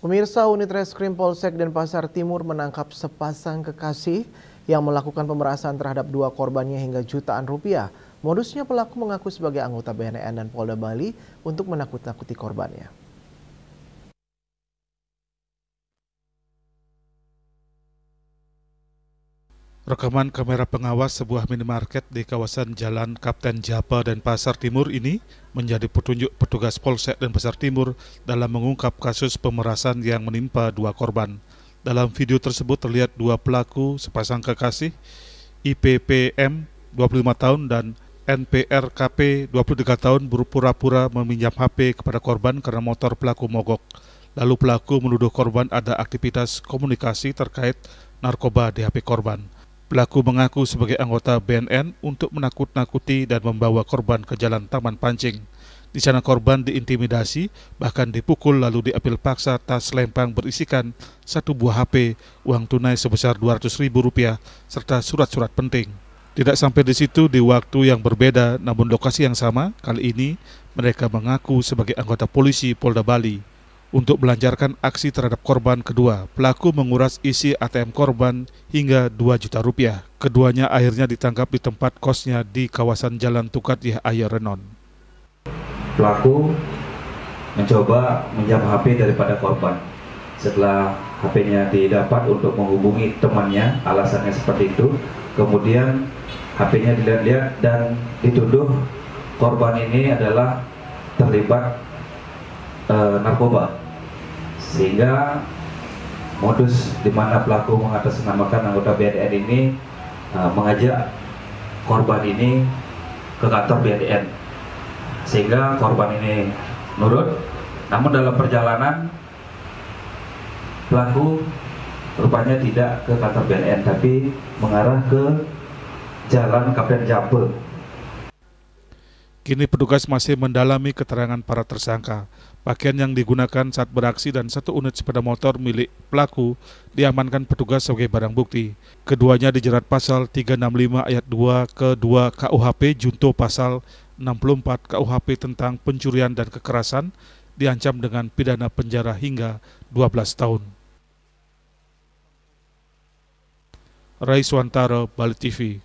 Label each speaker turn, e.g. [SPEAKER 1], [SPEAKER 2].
[SPEAKER 1] Pemirsa, unit reskrim Polsek Denpasar Timur menangkap sepasang kekasih yang melakukan pemerasan terhadap dua korbannya hingga jutaan rupiah. Modusnya pelaku mengaku sebagai anggota BNN dan Polda Bali untuk menakut-nakuti korbannya.
[SPEAKER 2] Rekaman kamera pengawas sebuah minimarket di kawasan Jalan Kapten Japa Denpasar Timur ini menjadi petunjuk petugas Polsek Denpasar Timur dalam mengungkap kasus pemerasan yang menimpa dua korban. Dalam video tersebut terlihat dua pelaku sepasang kekasih, IPPM 25 tahun dan NPRKP 23 tahun berpura-pura meminjam HP kepada korban karena motor pelaku mogok. Lalu pelaku menuduh korban ada aktivitas komunikasi terkait narkoba di HP korban. Pelaku mengaku sebagai anggota BNN untuk menakut-nakuti dan membawa korban ke jalan Taman Pancing. Di sana korban diintimidasi, bahkan dipukul lalu diambil paksa tas lempang berisikan satu buah HP, uang tunai sebesar Rp200.000, serta surat-surat penting. Tidak sampai di situ, di waktu yang berbeda namun lokasi yang sama, kali ini mereka mengaku sebagai anggota polisi Polda Bali. Untuk melancarkan aksi terhadap korban kedua, pelaku menguras isi ATM korban hingga Rp2 juta. Keduanya akhirnya ditangkap di tempat kosnya di kawasan Jalan Tukat Ayer Renon.
[SPEAKER 3] Pelaku mencoba minjam HP daripada korban. Setelah HP-nya didapat untuk menghubungi temannya, alasannya seperti itu. Kemudian HP-nya dilihat-lihat dan dituduh korban ini adalah terlibat narkoba. Sehingga modus di mana pelaku mengatasnamakan anggota BNN ini mengajak korban ini ke kantor BNN, sehingga korban ini nurut. Namun dalam perjalanan pelaku rupanya tidak ke kantor BNN tapi mengarah ke Jalan Kapten Japa.
[SPEAKER 2] Kini petugas masih mendalami keterangan para tersangka. Pakaian yang digunakan saat beraksi dan satu unit sepeda motor milik pelaku diamankan petugas sebagai barang bukti. Keduanya dijerat pasal 365 ayat 2 ke 2 KUHP junto pasal 64 KUHP tentang pencurian dan kekerasan, diancam dengan pidana penjara hingga 12 tahun. Rai Swantara, Bali TV.